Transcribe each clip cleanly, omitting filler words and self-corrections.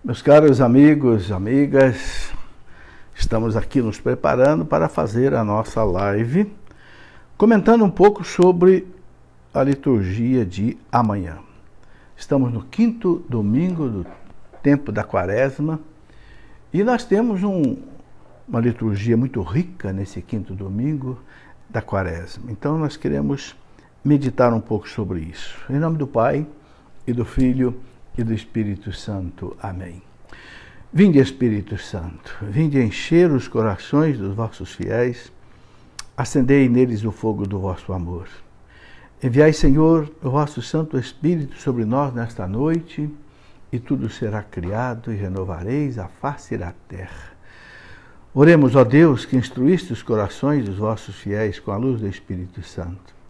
Meus caros amigos, amigas, estamos aqui nos preparando para fazer a nossa live, comentando um pouco sobre a liturgia de amanhã. Estamos no 5º domingo do tempo da Quaresma e nós temos uma liturgia muito rica nesse 5º domingo da Quaresma. Então nós queremos meditar um pouco sobre isso. Em nome do Pai, e do Filho, e do Espírito Santo. Amém. Vinde, Espírito Santo, vinde encher os corações dos vossos fiéis, acendei neles o fogo do vosso amor. Enviai, Senhor, o vosso Santo Espírito sobre nós nesta noite, e tudo será criado, e renovareis a face da terra. Oremos, ó Deus, que instruíste os corações dos vossos fiéis com a luz do Espírito Santo.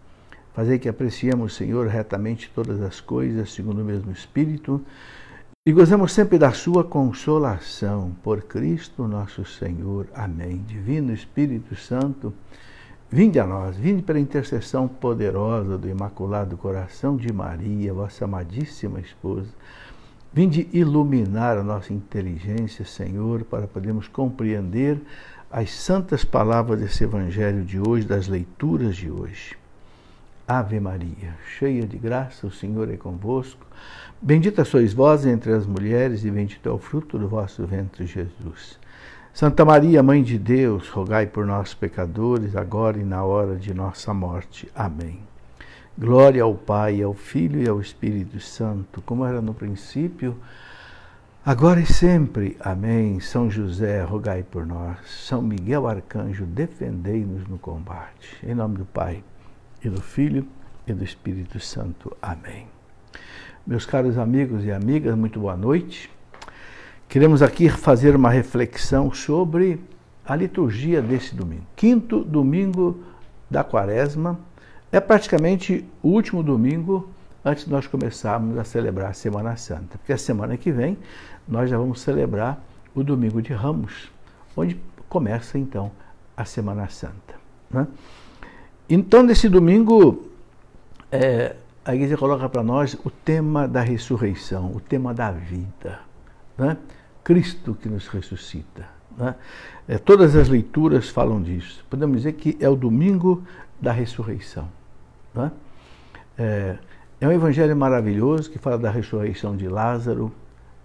Fazei que apreciemos, Senhor, retamente todas as coisas, segundo o mesmo Espírito, e gozemos sempre da sua consolação, por Cristo nosso Senhor. Amém. Divino Espírito Santo, vinde a nós, vinde pela intercessão poderosa do Imaculado Coração de Maria, vossa amadíssima esposa. Vinde iluminar a nossa inteligência, Senhor, para podermos compreender as santas palavras desse Evangelho de hoje, das leituras de hoje. Ave Maria, cheia de graça, o Senhor é convosco. Bendita sois vós entre as mulheres, e bendito é o fruto do vosso ventre, Jesus. Santa Maria, Mãe de Deus, rogai por nós, pecadores, agora e na hora de nossa morte. Amém. Glória ao Pai, ao Filho e ao Espírito Santo, como era no princípio, agora e sempre. Amém. São José, rogai por nós. São Miguel Arcanjo, defendei-nos no combate. Em nome do Pai, e do Filho, e do Espírito Santo. Amém. Meus caros amigos e amigas, muito boa noite. Queremos aqui fazer uma reflexão sobre a liturgia desse domingo. 5º domingo da Quaresma é praticamente o último domingo antes de nós começarmos a celebrar a Semana Santa. Porque a semana que vem nós já vamos celebrar o Domingo de Ramos, onde começa então a Semana Santa, né? Então, nesse domingo, a Igreja coloca para nós o tema da ressurreição, o tema da vida, né? Cristo que nos ressuscita, né? Todas as leituras falam disso. Podemos dizer que é o domingo da ressurreição, né? É um evangelho maravilhoso que fala da ressurreição de Lázaro,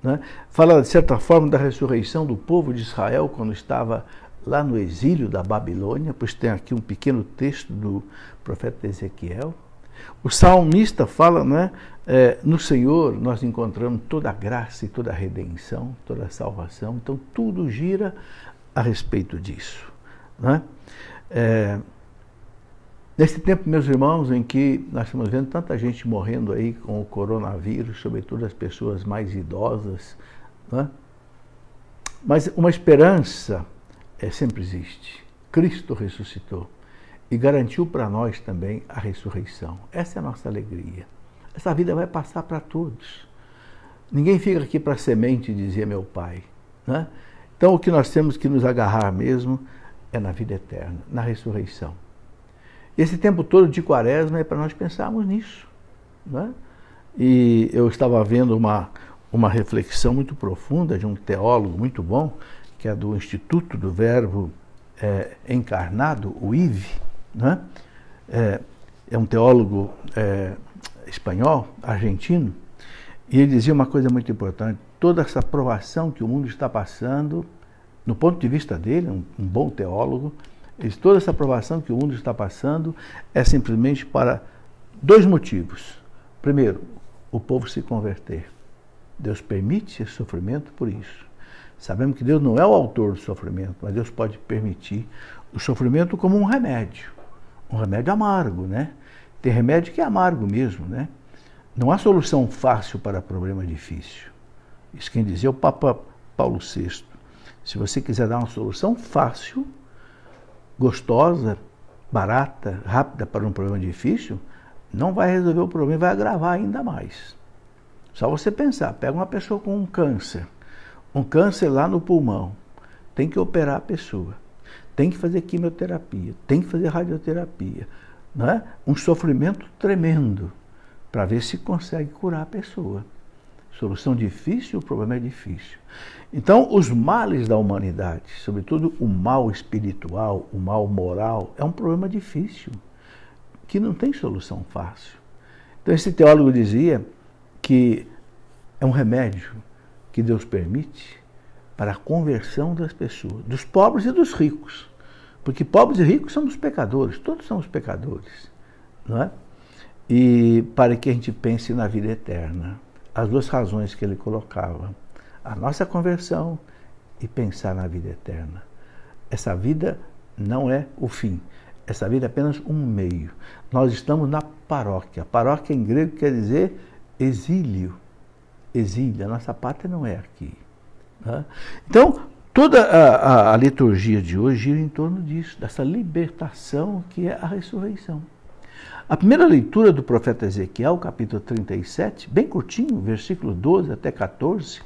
né? Fala, de certa forma, da ressurreição do povo de Israel quando estava lá no exílio da Babilônia, pois tem aqui um pequeno texto do profeta Ezequiel. O salmista fala, né, no Senhor nós encontramos toda a graça e toda a redenção, toda a salvação. Então tudo gira a respeito disso, né? Nesse tempo, meus irmãos, em que nós estamos vendo tanta gente morrendo aí com o coronavírus, sobretudo as pessoas mais idosas, né? Mas uma esperança sempre existe. Cristo ressuscitou e garantiu para nós também a ressurreição. Essa é a nossa alegria. Essa vida vai passar para todos. Ninguém fica aqui para semente, dizia meu pai, né? Então o que nós temos que nos agarrar mesmo é na vida eterna, na ressurreição. Esse tempo todo de Quaresma é para nós pensarmos nisso, né? E eu estava vendo uma reflexão muito profunda de um teólogo muito bom, que é do Instituto do Verbo Encarnado, o IVE, né? É um teólogo espanhol, argentino, e ele dizia uma coisa muito importante: toda essa provação que o mundo está passando, no ponto de vista dele, um bom teólogo, toda essa provação que o mundo está passando é simplesmente para 2 motivos. Primeiro, o povo se converter. Deus permite esse sofrimento por isso. Sabemos que Deus não é o autor do sofrimento, mas Deus pode permitir o sofrimento como um remédio amargo, né? Tem remédio que é amargo mesmo, né? Não há solução fácil para problema difícil. Isso quem dizia é o Papa Paulo VI. Se você quiser dar uma solução fácil, gostosa, barata, rápida para um problema difícil, não vai resolver o problema, vai agravar ainda mais. Só você pensar, pega uma pessoa com um câncer lá no pulmão, tem que operar a pessoa, tem que fazer quimioterapia, tem que fazer radioterapia, né? Um sofrimento tremendo para ver se consegue curar a pessoa. Solução difícil, o problema é difícil. Então, os males da humanidade, sobretudo o mal espiritual, o mal moral, é um problema difícil, que não tem solução fácil. Então, esse teólogo dizia que é um remédio que Deus permite para a conversão das pessoas, dos pobres e dos ricos. Porque pobres e ricos somos pecadores, todos somos pecadores, não é? E para que a gente pense na vida eterna. As duas razões que ele colocava, a nossa conversão e pensar na vida eterna. Essa vida não é o fim, essa vida é apenas um meio. Nós estamos na paróquia. Paróquia em grego quer dizer exílio. Exílio, a nossa pátria não é aqui. Né? Então, toda a liturgia de hoje gira em torno disso, dessa libertação que é a ressurreição. A primeira leitura do profeta Ezequiel, capítulo 37, bem curtinho, versículo 12 até 14,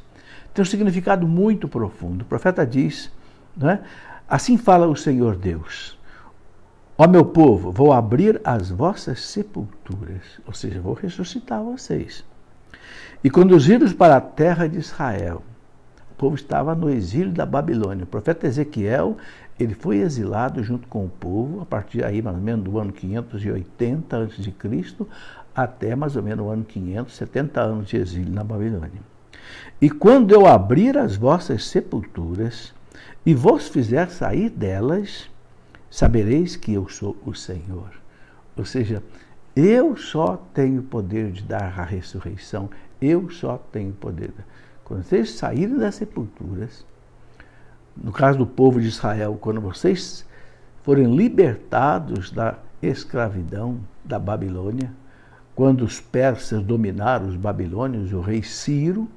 tem um significado muito profundo. O profeta diz, né, assim fala o Senhor Deus, ó meu povo, vou abrir as vossas sepulturas, ou seja, vou ressuscitar vocês, e conduzi-los para a terra de Israel. O povo estava no exílio da Babilônia. O profeta Ezequiel, ele foi exilado junto com o povo, a partir aí mais ou menos do ano 580 a.C., até mais ou menos o ano 500, 70 anos de exílio na Babilônia. E quando eu abrir as vossas sepulturas e vos fizer sair delas, sabereis que eu sou o Senhor. Ou seja, eu só tenho poder de dar a ressurreição, eu só tenho poder. Quando vocês saírem das sepulturas, no caso do povo de Israel, quando vocês forem libertados da escravidão da Babilônia, quando os persas dominaram os babilônios, o rei Ciro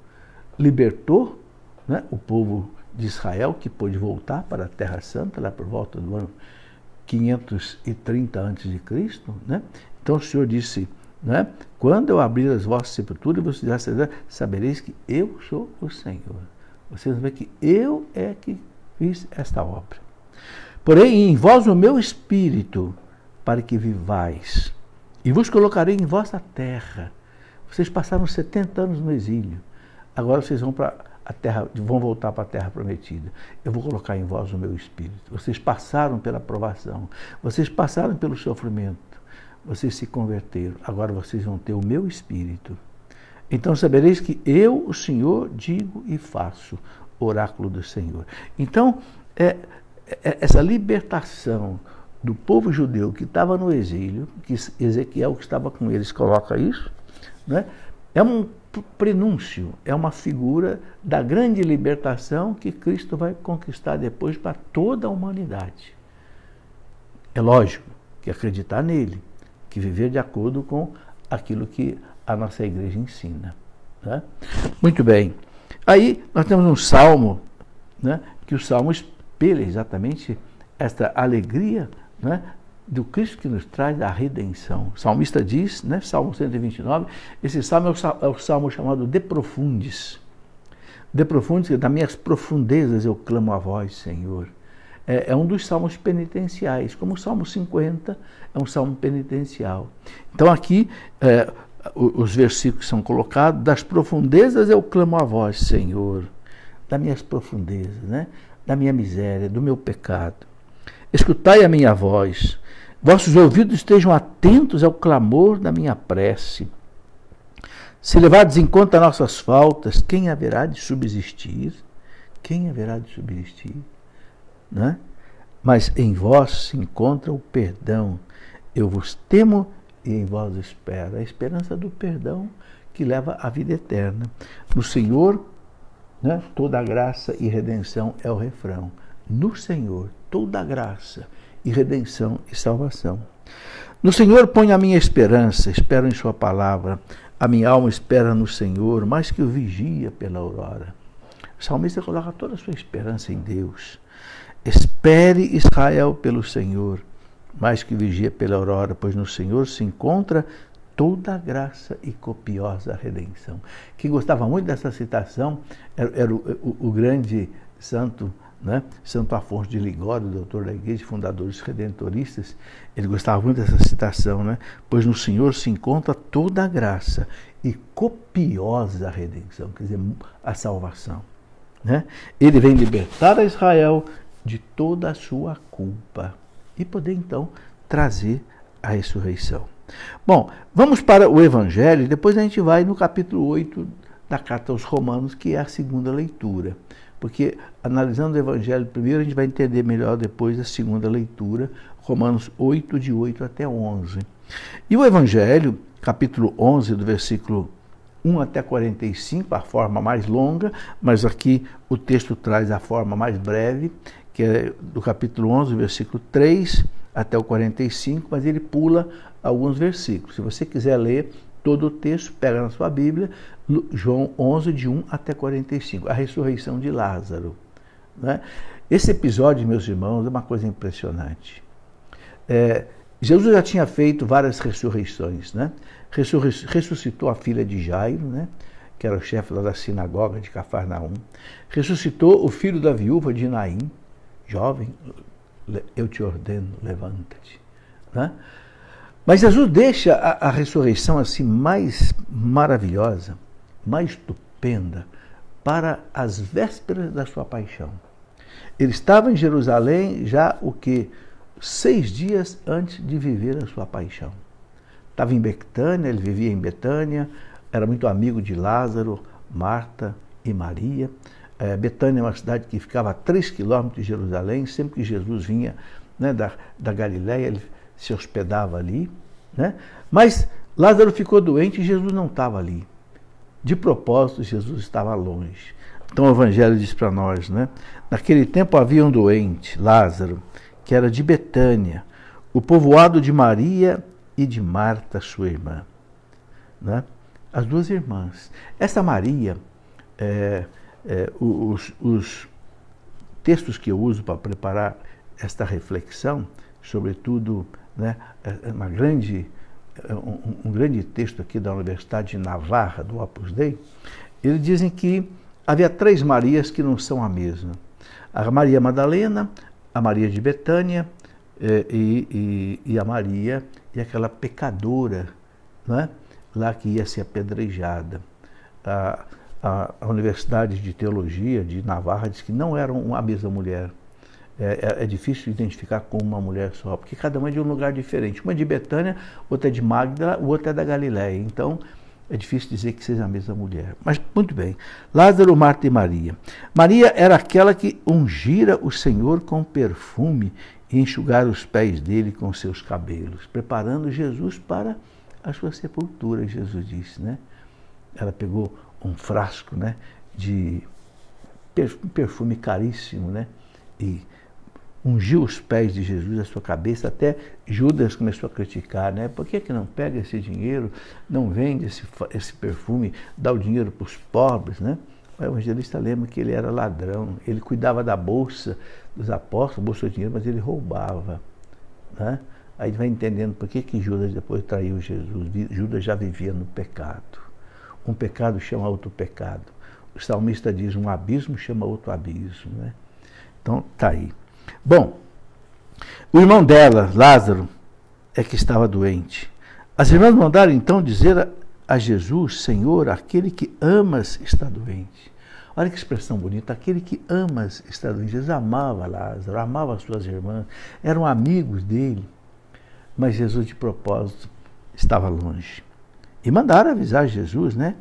libertou, né, o povo de Israel, que pôde voltar para a Terra Santa, lá por volta do ano 530 a.C., né? Então o Senhor disse, né, quando eu abrir as vossas sepulturas, vocês sabereis que eu sou o Senhor. Vocês vão ver que eu é que fiz esta obra. Porém, em vós o meu espírito, para que vivais, e vos colocarei em vossa terra. Vocês passaram 70 anos no exílio, agora vocês vão para a terra, vão voltar para a terra prometida. Eu vou colocar em vós o meu espírito. Vocês passaram pela provação, vocês passaram pelo sofrimento, vocês se converteram, agora vocês vão ter o meu espírito. Então sabereis que eu, o Senhor, digo e faço, oráculo do Senhor. Então, essa libertação do povo judeu que estava no exílio, que Ezequiel, que estava com eles, coloca isso, né? É um prenúncio, é uma figura da grande libertação que Cristo vai conquistar depois para toda a humanidade. É lógico que acreditar nele, que viver de acordo com aquilo que a nossa igreja ensina. Né? Muito bem. Aí nós temos um salmo, né, que o salmo espelha exatamente esta alegria, né, do Cristo que nos traz a redenção. O salmista diz, né, Salmo 129, esse salmo é o salmo chamado De Profundis. De Profundis, das minhas profundezas eu clamo a vós, Senhor. É um dos salmos penitenciais, como o Salmo 50 é um salmo penitencial. Então aqui os versículos são colocados, das profundezas eu clamo a vós, Senhor, das minhas profundezas, né? Da minha miséria, do meu pecado. Escutai a minha voz, vossos ouvidos estejam atentos ao clamor da minha prece. Se levardes em conta nossas faltas, quem haverá de subsistir? Quem haverá de subsistir? Né? Mas em vós se encontra o perdão. Eu vos temo e em vós espero. A esperança do perdão que leva à vida eterna. No Senhor, né, toda graça e redenção é o refrão. No Senhor, toda graça e redenção e salvação. No Senhor ponho a minha esperança, espero em sua palavra. A minha alma espera no Senhor, mais que o vigia pela aurora. O salmista coloca toda a sua esperança em Deus. Espere Israel pelo Senhor, mais que vigia pela aurora, pois no Senhor se encontra toda a graça e copiosa redenção. Quem gostava muito dessa citação era o grande santo, né? Santo Afonso de Ligório, doutor da igreja, fundador dos redentoristas, ele gostava muito dessa citação, né? Pois no Senhor se encontra toda a graça e copiosa redenção, quer dizer, a salvação, né? Ele vem libertar a Israel de toda a sua culpa e poder então trazer a ressurreição. Bom, vamos para o Evangelho, depois a gente vai no capítulo 8 da carta aos Romanos, que é a segunda leitura. Porque analisando o Evangelho primeiro, a gente vai entender melhor depois a segunda leitura, Romanos 8, de 8 até 11. E o Evangelho, capítulo 11, do versículo 1 até 45, a forma mais longa, mas aqui o texto traz a forma mais breve, que é do capítulo 11, versículo 3 até o 45, mas ele pula alguns versículos. Se você quiser ler todo o texto, pega na sua Bíblia, João 11, de 1 até 45, a ressurreição de Lázaro, né? Esse episódio, meus irmãos, é uma coisa impressionante. Jesus já tinha feito várias ressurreições, né? Ressuscitou a filha de Jairo, né? Que era o chefe lá da sinagoga de Cafarnaum. Ressuscitou o filho da viúva de Naim, jovem, eu te ordeno, levanta-te, né? Mas Jesus deixa a ressurreição assim mais maravilhosa, mais estupenda, para as vésperas da sua paixão. Ele estava em Jerusalém já 6 dias antes de viver a sua paixão. Estava em Betânia, ele vivia em Betânia, era muito amigo de Lázaro, Marta e Maria. Betânia é uma cidade que ficava a 3 quilômetros de Jerusalém. Sempre que Jesus vinha, né, da Galiléia, ele se hospedava ali, né? Mas Lázaro ficou doente e Jesus não estava ali. De propósito, Jesus estava longe. Então o Evangelho diz para nós, né? Naquele tempo havia um doente, Lázaro, que era de Betânia, o povoado de Maria e de Marta, sua irmã, né? As duas irmãs. Essa Maria, os textos que eu uso para preparar esta reflexão, sobretudo, né, um grande texto aqui da Universidade de Navarra, do Opus Dei, eles dizem que havia 3 Marias que não são a mesma. A Maria Madalena, a Maria de Betânia e a Maria e aquela pecadora, né, lá que ia ser apedrejada. A Universidade de Teologia de Navarra diz que não eram a mesma mulher. É difícil identificar com uma mulher só, porque cada uma é de um lugar diferente. Uma é de Betânia, outra é de Magdala, outra é da Galiléia. Então, é difícil dizer que seja a mesma mulher. Mas, muito bem. Lázaro, Marta e Maria. Maria era aquela que ungira o Senhor com perfume e enxugara os pés dele com seus cabelos, preparando Jesus para a sua sepultura, Jesus disse, né? Ela pegou um frasco, né, de perfume caríssimo, né? E ungiu os pés de Jesus, a sua cabeça. Até Judas começou a criticar, né? Por que não pega esse dinheiro, não vende esse perfume, dá o dinheiro para os pobres, né? O evangelista lembra que ele era ladrão, ele cuidava da bolsa dos apóstolos, bolsa de dinheiro, mas ele roubava, né? Aí vai entendendo por que Judas depois traiu Jesus. Judas já vivia no pecado. Um pecado chama outro pecado. O salmista diz, um abismo chama outro abismo, né? Então, tá aí. Bom, o irmão dela, Lázaro, é que estava doente. As irmãs mandaram então dizer a Jesus, Senhor, aquele que amas está doente. Olha que expressão bonita, aquele que amas está doente. Jesus amava Lázaro, amava as suas irmãs, eram amigos dele. Mas Jesus, de propósito, estava longe. E mandaram avisar Jesus, né?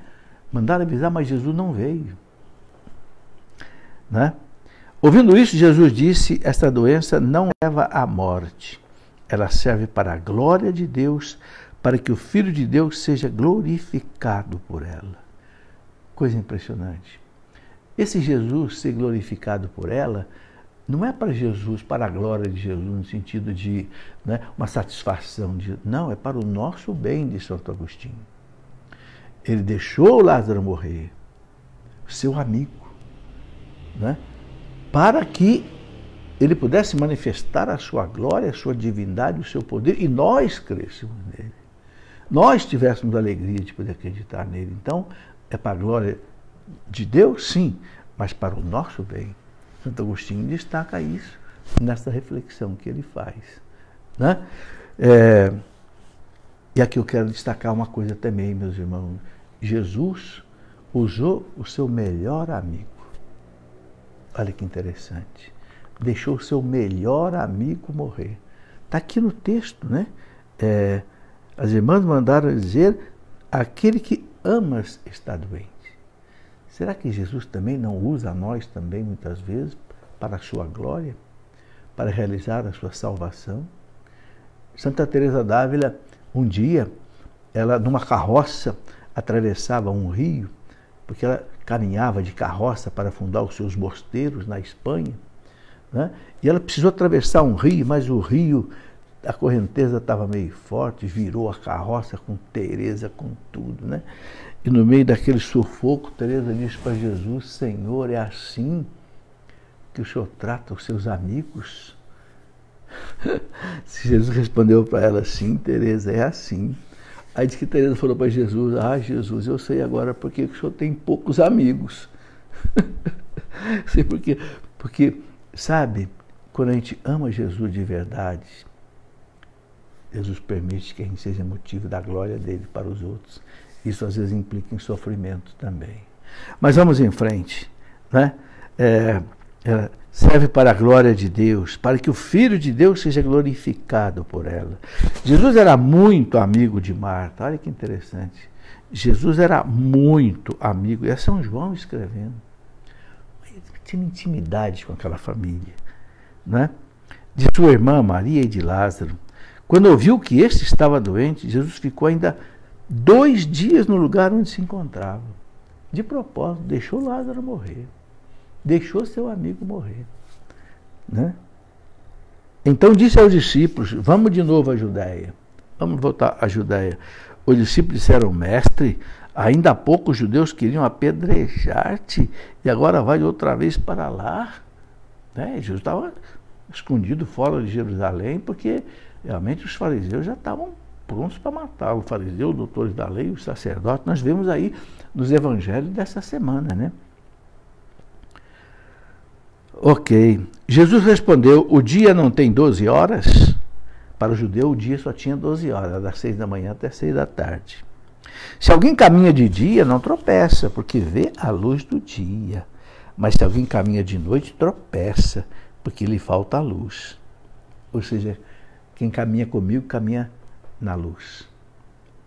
Mandaram avisar, mas Jesus não veio, né? Ouvindo isso, Jesus disse, esta doença não leva à morte. Ela serve para a glória de Deus, para que o Filho de Deus seja glorificado por ela. Coisa impressionante. Esse Jesus ser glorificado por ela não é para Jesus, para a glória de Jesus, no sentido de, né, uma satisfação. Não, é para o nosso bem, de Santo Agostinho. Ele deixou Lázaro morrer, seu amigo, né, para que ele pudesse manifestar a sua glória, a sua divindade, o seu poder, e nós crescemos nele. Nós tivéssemos a alegria de poder acreditar nele. Então, é para a glória de Deus, sim, mas para o nosso bem. Santo Agostinho destaca isso nessa reflexão que ele faz, né? E aqui eu quero destacar uma coisa também, meus irmãos. Jesus usou o seu melhor amigo. Olha que interessante. Deixou o seu melhor amigo morrer. Está aqui no texto, né? As irmãs mandaram dizer: aquele que amas está doente. Será que Jesus também não usa a nós também, muitas vezes, para a sua glória? Para realizar a sua salvação? Santa Teresa d'Ávila, um dia, ela numa carroça atravessava um rio, porque ela caminhava de carroça para fundar os seus mosteiros na Espanha, né? E ela precisou atravessar um rio, mas o rio, a correnteza estava meio forte, virou a carroça com Teresa, com tudo, né? E no meio daquele sufoco, Teresa disse para Jesus: Senhor, é assim que o Senhor trata os seus amigos? Se Jesus respondeu para ela: sim, Teresa, é assim. Aí diz que Teresa falou para Jesus: ah, Jesus, eu sei agora porque o Senhor tem poucos amigos. Sei por quê? Porque, sabe, quando a gente ama Jesus de verdade, Jesus permite que a gente seja motivo da glória dele para os outros. Isso às vezes implica em sofrimento também. Mas vamos em frente, né? Serve para a glória de Deus, para que o Filho de Deus seja glorificado por ela. Jesus era muito amigo de Marta. Olha que interessante. Jesus era muito amigo. E é São João escrevendo. Ele tinha intimidade com aquela família, né? De sua irmã Maria e de Lázaro. Quando ouviu que este estava doente, Jesus ficou ainda 2 dias no lugar onde se encontrava. De propósito, deixou Lázaro morrer. Deixou seu amigo morrer, né? Então disse aos discípulos: vamos de novo à Judéia. Vamos voltar à Judéia. Os discípulos disseram: mestre, ainda há pouco os judeus queriam apedrejar-te e agora vai outra vez para lá, né? Jesus estava escondido fora de Jerusalém porque realmente os fariseus já estavam prontos para matá-lo. Os fariseus, os doutores da lei, os sacerdotes, nós vemos aí nos evangelhos dessa semana, né? Ok. Jesus respondeu: o dia não tem 12 horas? Para o judeu o dia só tinha 12 horas, das 6 da manhã até 6 da tarde. Se alguém caminha de dia, não tropeça, porque vê a luz do dia. Mas se alguém caminha de noite, tropeça, porque lhe falta a luz. Ou seja, quem caminha comigo, caminha na luz.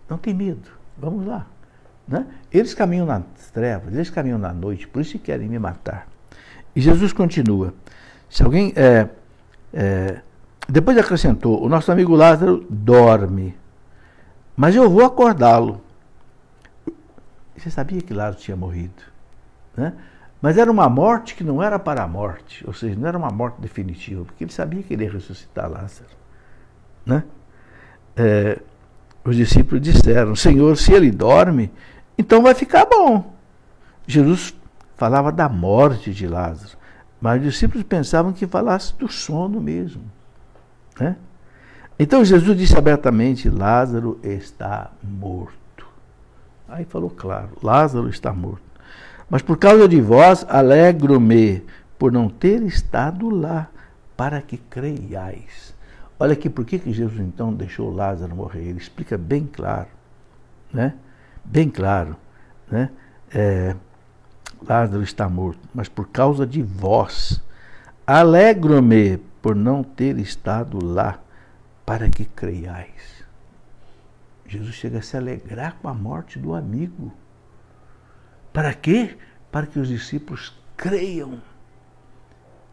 Não tem medo, vamos lá, né? Eles caminham nas trevas, eles caminham na noite, por isso que querem me matar. E Jesus continua. Se alguém depois acrescentou: o nosso amigo Lázaro dorme, mas eu vou acordá-lo. Você sabia que Lázaro tinha morrido, né? Mas era uma morte que não era para a morte, ou seja, não era uma morte definitiva, porque ele sabia que ele ia ressuscitar Lázaro, né? Os discípulos disseram: Senhor, se ele dorme, então vai ficar bom. Jesus falava da morte de Lázaro, mas os discípulos pensavam que falasse do sono mesmo, né? Então Jesus disse abertamente: Lázaro está morto. Aí falou claro: Lázaro está morto. Mas por causa de vós alegro-me por não ter estado lá, para que creiais. Olha aqui por que Jesus então deixou Lázaro morrer. Ele explica bem claro, né? Bem claro, né? Lázaro está morto, mas por causa de vós alegro-me por não ter estado lá, para que creiais. Jesus chega a se alegrar com a morte do amigo. Para quê? Para que os discípulos creiam.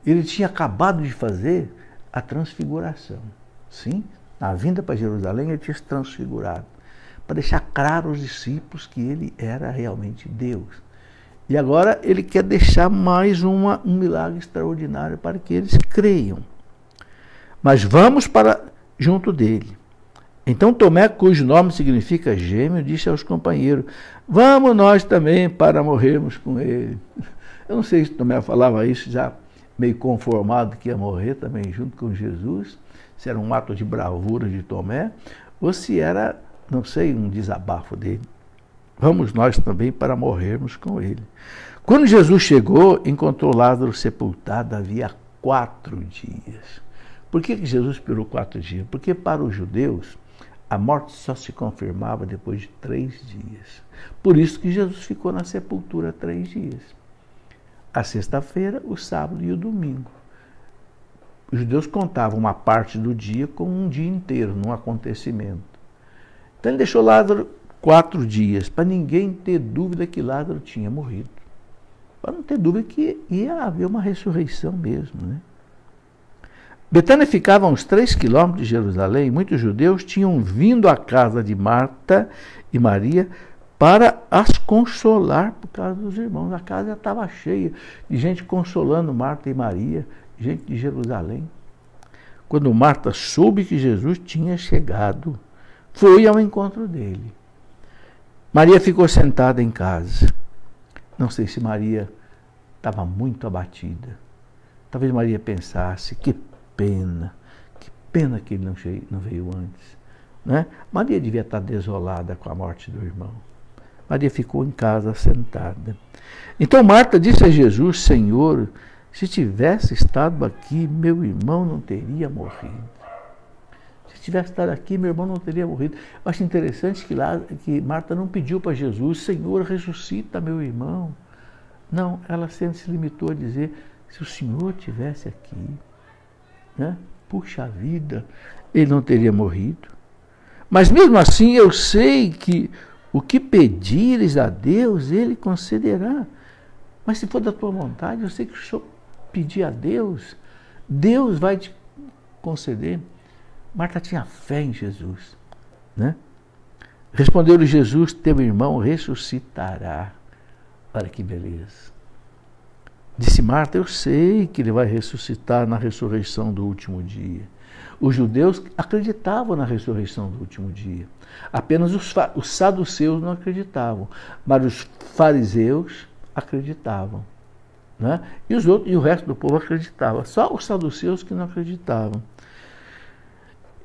Ele tinha acabado de fazer a transfiguração. Sim, na vinda para Jerusalém ele tinha se transfigurado, para deixar claro aos discípulos que ele era realmente Deus. E agora ele quer deixar mais um milagre extraordinário para que eles creiam. Mas vamos para junto dele. Então Tomé, cujo nome significa gêmeo, disse aos companheiros: vamos nós também para morrermos com ele. Eu não sei se Tomé falava isso já meio conformado que ia morrer também junto com Jesus, se era um ato de bravura de Tomé, ou se era, não sei, um desabafo dele. vamos nós também para morrermos com ele. Quando Jesus chegou, encontrou Lázaro sepultado havia 4 dias. Por que Jesus esperou 4 dias? Porque para os judeus, a morte só se confirmava depois de 3 dias. Por isso que Jesus ficou na sepultura 3 dias. A sexta-feira, o sábado e o domingo. Os judeus contavam uma parte do dia como um dia inteiro, num acontecimento. Então ele deixou Lázaro 4 dias, para ninguém ter dúvida que Lázaro tinha morrido. Para não ter dúvida que ia haver uma ressurreição mesmo, né? Betânia ficava a uns 3 quilômetros de Jerusalém. Muitos judeus tinham vindo à casa de Marta e Maria para as consolar por causa dos irmãos. A casa já estava cheia de gente consolando Marta e Maria, gente de Jerusalém. Quando Marta soube que Jesus tinha chegado, foi ao encontro dele. Maria ficou sentada em casa. Não sei se Maria estava muito abatida. Talvez Maria pensasse, que pena que ele não veio antes. Né? Maria devia estar desolada com a morte do irmão. Maria ficou em casa sentada. Então Marta disse a Jesus, Senhor, se tivesse estado aqui, meu irmão não teria morrido. Se tivesse estado aqui, meu irmão não teria morrido. Eu acho interessante que Marta não pediu para Jesus, Senhor, ressuscita meu irmão. Não, ela sempre se limitou a dizer, se o Senhor tivesse aqui, né? Puxa vida, ele não teria morrido. Mas mesmo assim eu sei que o que pedires a Deus, ele concederá. Mas se for da tua vontade, eu sei que se eu pedir a Deus, Deus vai te conceder. Marta tinha fé em Jesus, né? Respondeu-lhe Jesus, teu irmão ressuscitará. Olha que beleza. Disse Marta, eu sei que ele vai ressuscitar na ressurreição do último dia. Os judeus acreditavam na ressurreição do último dia. Apenas os saduceus não acreditavam, mas os fariseus acreditavam. Né? E o resto do povo acreditava. Só os saduceus que não acreditavam.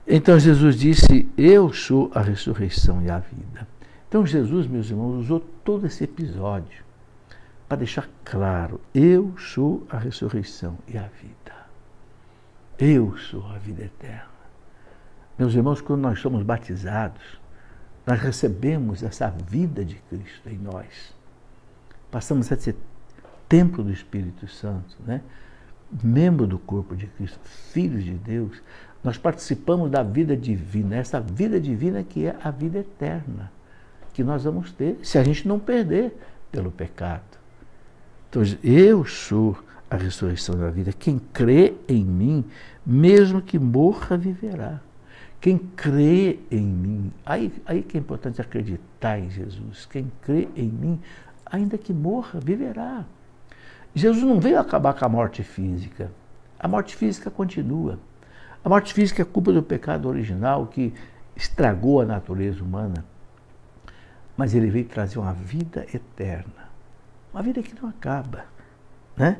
Então Jesus disse, eu sou a ressurreição e a vida. Então Jesus, meus irmãos, usou todo esse episódio para deixar claro, eu sou a ressurreição e a vida. Eu sou a vida eterna. Meus irmãos, quando nós somos batizados, nós recebemos essa vida de Cristo em nós. Passamos a ser templo do Espírito Santo, né? Membro do corpo de Cristo, filhos de Deus. Nós participamos da vida divina, essa vida divina que é a vida eterna, que nós vamos ter, se a gente não perder pelo pecado. Então, eu sou a ressurreição da vida. Quem crê em mim, mesmo que morra, viverá. Quem crê em mim, aí que é importante acreditar em Jesus. Quem crê em mim, ainda que morra, viverá. Jesus não veio acabar com a morte física. A morte física continua. A morte física é culpa do pecado original que estragou a natureza humana. Mas ele veio trazer uma vida eterna. Uma vida que não acaba, né?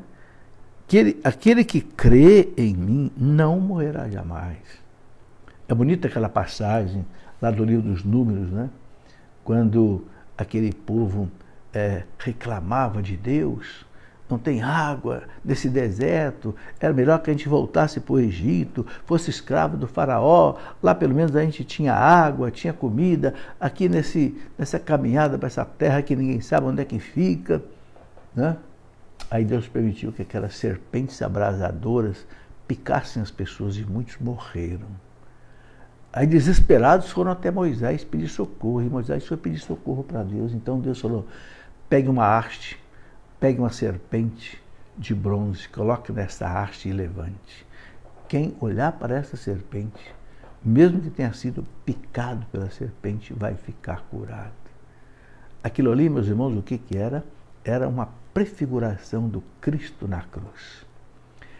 Aquele que crê em mim não morrerá jamais. É bonita aquela passagem lá do livro dos Números, né? Quando aquele povo reclamava de Deus, não tem água nesse deserto, era melhor que a gente voltasse para o Egito, fosse escravo do faraó, lá pelo menos a gente tinha água, tinha comida, aqui nessa caminhada para essa terra que ninguém sabe onde é que fica. Né? Aí Deus permitiu que aquelas serpentes abrasadoras picassem as pessoas e muitos morreram. Aí desesperados foram até Moisés pedir socorro, e Moisés foi pedir socorro para Deus. Então Deus falou, pegue uma haste, pegue uma serpente de bronze, coloque nessa haste e levante. Quem olhar para essa serpente, mesmo que tenha sido picado pela serpente, vai ficar curado. Aquilo ali, meus irmãos, o que era? Era uma prefiguração do Cristo na cruz.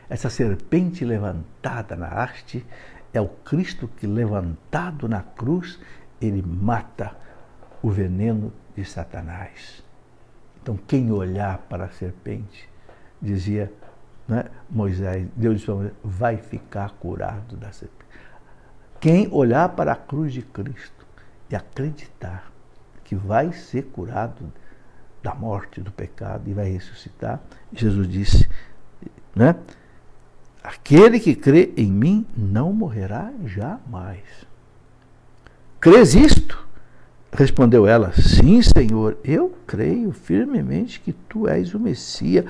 Essa serpente levantada na haste é o Cristo que, levantado na cruz, ele mata o veneno de Satanás. Então, quem olhar para a serpente, dizia, né, Moisés, Deus disse para Moisés, vai ficar curado da serpente. Quem olhar para a cruz de Cristo e acreditar que vai ser curado da morte, do pecado, e vai ressuscitar. Jesus disse, né? Aquele que crê em mim não morrerá jamais. Crês isto? Respondeu ela, sim, Senhor, eu creio firmemente que tu és o Messias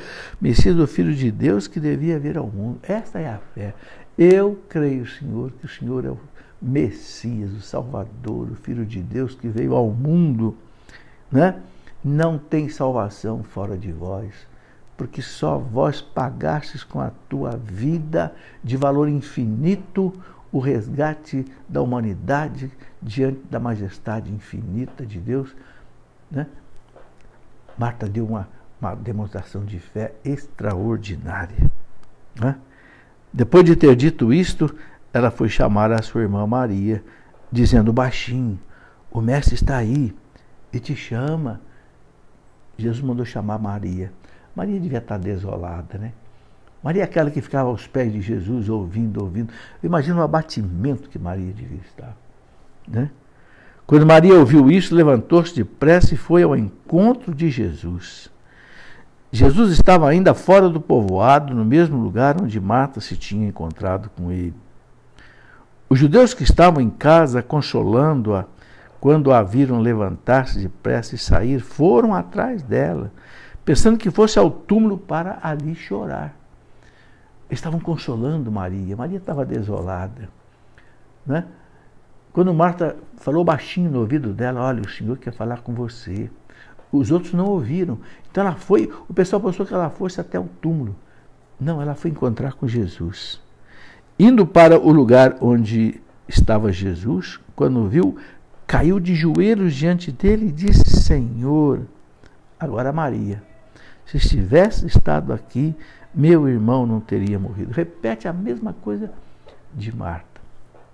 do Filho de Deus que devia vir ao mundo. Esta é a fé. Eu creio, Senhor, que o Senhor é o Messias, o Salvador, o Filho de Deus que veio ao mundo, né? Não tem salvação fora de vós, porque só vós pagastes com a tua vida de valor infinito o resgate da humanidade diante da majestade infinita de Deus, né? Marta deu uma demonstração de fé extraordinária, né? Depois de ter dito isto, ela foi chamar a sua irmã Maria, dizendo baixinho, o mestre está aí e te chama. Jesus mandou chamar Maria. Maria devia estar desolada, né? Maria é aquela que ficava aos pés de Jesus, ouvindo. Imagina o abatimento que Maria devia estar, né? Quando Maria ouviu isso, levantou-se depressa e foi ao encontro de Jesus. Jesus estava ainda fora do povoado, no mesmo lugar onde Marta se tinha encontrado com ele. Os judeus que estavam em casa, consolando-a, quando a viram levantar-se depressa e sair, foram atrás dela, pensando que fosse ao túmulo para ali chorar. Estavam consolando Maria. Maria estava desolada, né? Quando Marta falou baixinho no ouvido dela, olha, o Senhor quer falar com você. Os outros não ouviram. Então ela foi, o pessoal pensou que ela fosse até o túmulo. Não, ela foi encontrar com Jesus. Indo para o lugar onde estava Jesus, quando viu, caiu de joelhos diante dele e disse, Senhor, agora Maria, se estivesse estado aqui, meu irmão não teria morrido. Repete a mesma coisa de Marta,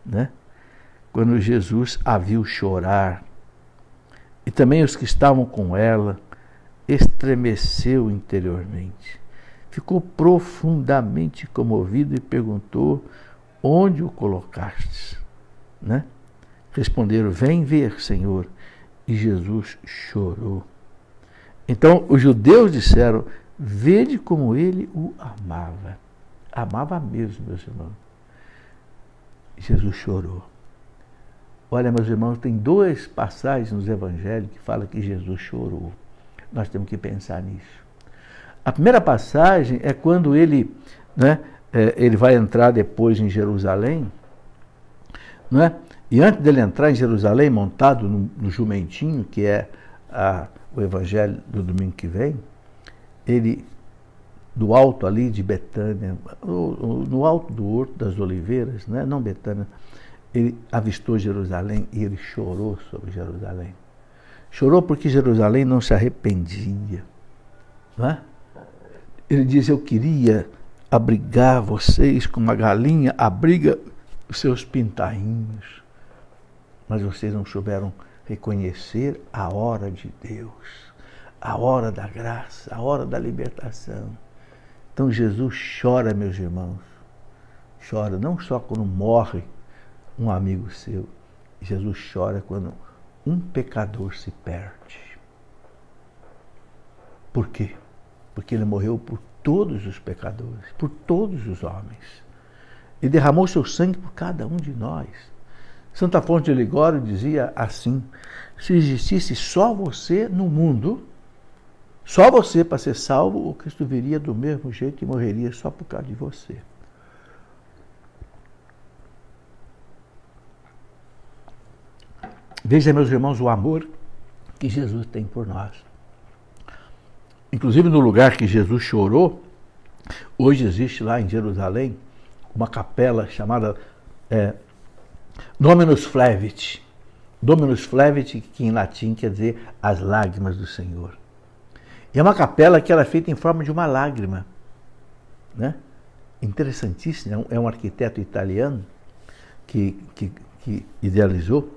né? Quando Jesus a viu chorar, e também os que estavam com ela, estremeceu interiormente. Ficou profundamente comovido e perguntou, onde o colocastes? Né? Responderam, vem ver, Senhor. E Jesus chorou. Então os judeus disseram, vede como ele o amava. Amava mesmo, meus irmãos. Jesus chorou. Olha, meus irmãos, tem duas passagens nos evangelhos que falam que Jesus chorou. Nós temos que pensar nisso. A primeira passagem é quando ele, né, ele vai entrar depois em Jerusalém, né? E antes dele entrar em Jerusalém, montado no jumentinho, que é o evangelho do domingo que vem, ele, do alto ali de Betânia, no alto do Horto das Oliveiras, né? Não Betânia, ele avistou Jerusalém e ele chorou sobre Jerusalém. Chorou porque Jerusalém não se arrependia, não é? Ele diz, eu queria abrigar vocês como a galinha abriga os seus pintainhos, mas vocês não souberam reconhecer a hora de Deus, a hora da graça, a hora da libertação. Então Jesus chora, meus irmãos, chora não só quando morre um amigo seu, Jesus chora quando um pecador se perde. Por quê? Porque ele morreu por todos os pecadores, por todos os homens. Ele derramou seu sangue por cada um de nós. Santa Fonte de Ligório dizia assim, se existisse só você no mundo, só você para ser salvo, o Cristo viria do mesmo jeito e morreria só por causa de você. Veja, meus irmãos, o amor que Jesus tem por nós. Inclusive no lugar que Jesus chorou, hoje existe lá em Jerusalém uma capela chamada Dominus Flevit. Dominus Flevit, que em latim quer dizer as lágrimas do Senhor. E é uma capela que ela é feita em forma de uma lágrima, né? Interessantíssimo, é um arquiteto italiano que idealizou.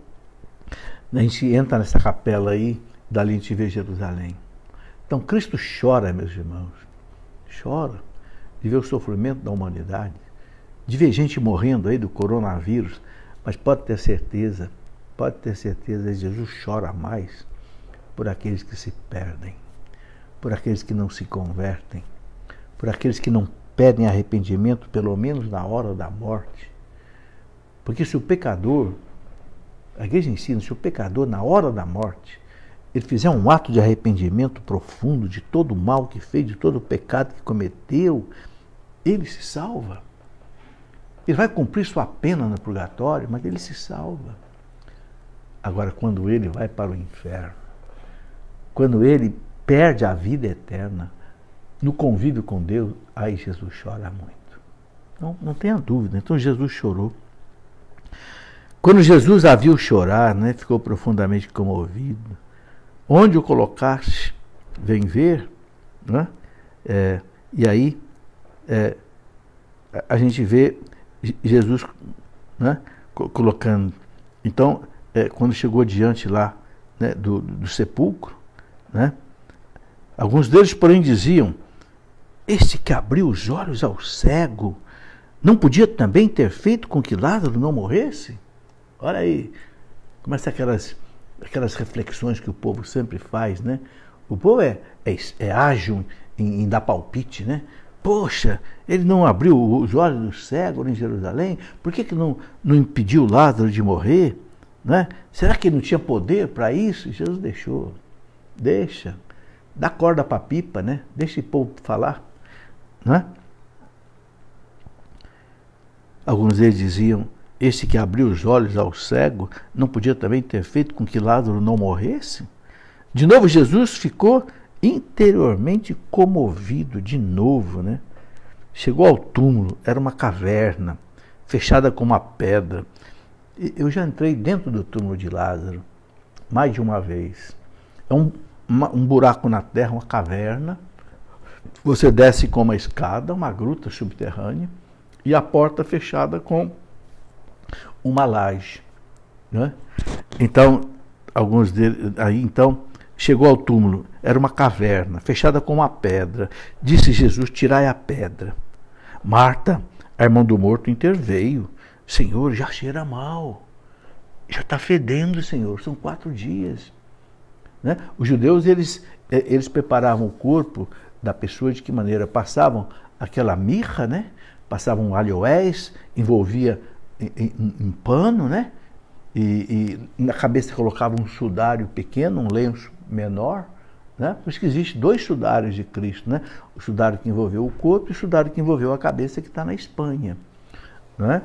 A gente entra nessa capela aí, dali a gente vê Jerusalém. Então Cristo chora, meus irmãos, chora de ver o sofrimento da humanidade, de ver gente morrendo aí do coronavírus, mas pode ter certeza, Jesus chora mais, por aqueles que se perdem, por aqueles que não se convertem, por aqueles que não pedem arrependimento, pelo menos na hora da morte. Porque se o pecador, a igreja ensina, se o pecador, na hora da morte, ele fizer um ato de arrependimento profundo de todo o mal que fez, de todo o pecado que cometeu, ele se salva. Ele vai cumprir sua pena no purgatório, mas ele se salva. Agora, quando ele vai para o inferno, quando ele perde a vida eterna, no convívio com Deus, aí Jesus chora muito. Não tenha dúvida. Então Jesus chorou. Quando Jesus a viu chorar, né, ficou profundamente comovido. Onde o colocaste? Vem ver. Né? E aí a gente vê Jesus, né, colocando. Então, quando chegou diante lá, né, do sepulcro, né, alguns deles, porém, diziam: este que abriu os olhos ao cego, não podia também ter feito com que Lázaro não morresse? Olha aí, começa aquelas reflexões que o povo sempre faz, né? O povo é ágil em dar palpite, né? Poxa, ele não abriu os olhos do cego em Jerusalém? Por que não impediu Lázaro de morrer? Né? Será que ele não tinha poder para isso? E Jesus deixou. Deixa. Dá corda para a pipa, né? Deixa o povo falar. Né? Alguns deles diziam: esse que abriu os olhos ao cego não podia também ter feito com que Lázaro não morresse? De novo, Jesus ficou interiormente comovido, de novo, né? Chegou ao túmulo, era uma caverna, fechada com uma pedra. Eu já entrei dentro do túmulo de Lázaro, mais de uma vez. É um buraco na terra, uma caverna. Você desce com uma escada, uma gruta subterrânea, e a porta fechada com uma laje. Né? Então, alguns deles, aí então, chegou ao túmulo, era uma caverna, fechada com uma pedra. Disse Jesus: tirai a pedra. Marta, a irmã do morto, interveio: Senhor, já cheira mal, já está fedendo, Senhor, são 4 dias. Né? Os judeus, eles preparavam o corpo da pessoa de que maneira? Passavam aquela mirra, né? Passavam aloés, envolvia em pano, né? E na cabeça colocavam um sudário pequeno, um lenço menor. Né? Por isso que existe 2 sudários de Cristo, né? O sudário que envolveu o corpo e o sudário que envolveu a cabeça, que está na Espanha. Né?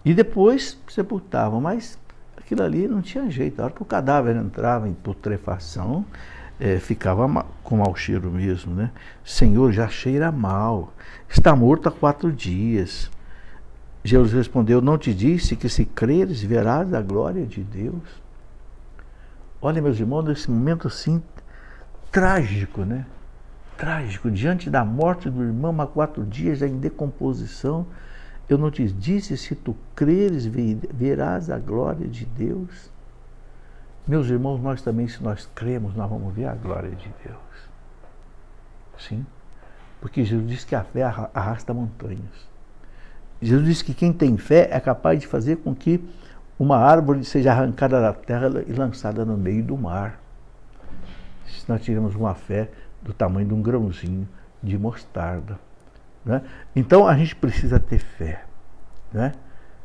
E depois sepultavam, mas aquilo ali não tinha jeito. A hora que o cadáver entrava em putrefação, ficava com mau cheiro mesmo. Né? Senhor, já cheira mal, está morto há 4 dias. Jesus respondeu: não te disse que se creres verás a glória de Deus? Olha, meus irmãos, nesse momento assim, trágico, né? Trágico, diante da morte do irmão há 4 dias, já em decomposição. Eu não te disse, se tu creres, verás a glória de Deus? Meus irmãos, nós também, se nós cremos, nós vamos ver a glória de Deus. Sim, porque Jesus disse que a fé arrasta montanhas. Jesus disse que quem tem fé é capaz de fazer com que uma árvore seja arrancada da terra e lançada no meio do mar. Se nós tivermos uma fé do tamanho de um grãozinho de mostarda. Né? Então a gente precisa ter fé. Né?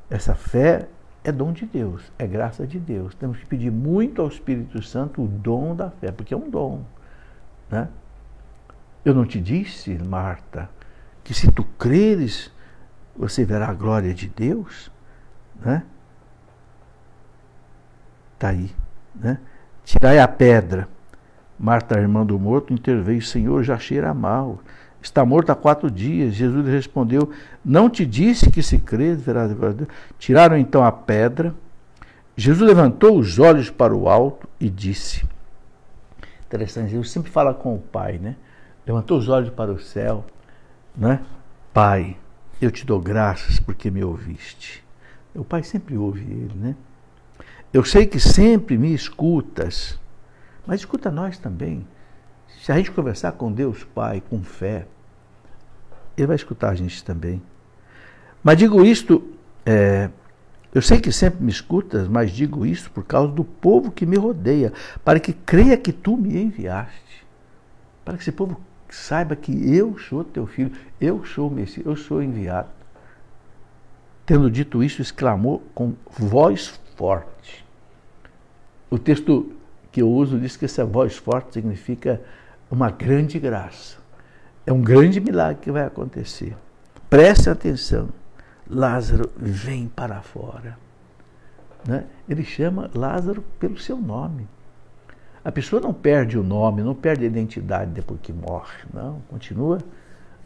Essa fé é dom de Deus, é graça de Deus. Temos que pedir muito ao Espírito Santo o dom da fé, porque é um dom. Né? Eu não te disse, Marta, que se tu creres, você verá a glória de Deus? Né? Está aí. Né? Tirai a pedra. Marta, a irmã do morto, interveio: Senhor, já cheira mal, está morto há 4 dias. Jesus lhe respondeu: não te disse que se creres verás a glória de Deus? Tiraram então a pedra. Jesus levantou os olhos para o alto e disse: interessante, Jesus sempre fala com o Pai, né? Levantou os olhos para o céu, né? Pai, eu te dou graças porque me ouviste. O Pai sempre ouve ele, né? Eu sei que sempre me escutas, mas escuta nós também. Se a gente conversar com Deus Pai, com fé, Ele vai escutar a gente também. Mas digo isto Eu sei que sempre me escutas, mas digo isso por causa do povo que me rodeia, para que creia que tu me enviaste. Para que esse povo saiba que eu sou teu filho, eu sou o Messias, eu sou enviado. Tendo dito isso, exclamou com voz forte. O texto que eu uso diz que essa voz forte significa uma grande graça. É um grande milagre que vai acontecer. Preste atenção. Lázaro, vem para fora. Né? Ele chama Lázaro pelo seu nome. A pessoa não perde o nome, não perde a identidade depois que morre. Não, continua.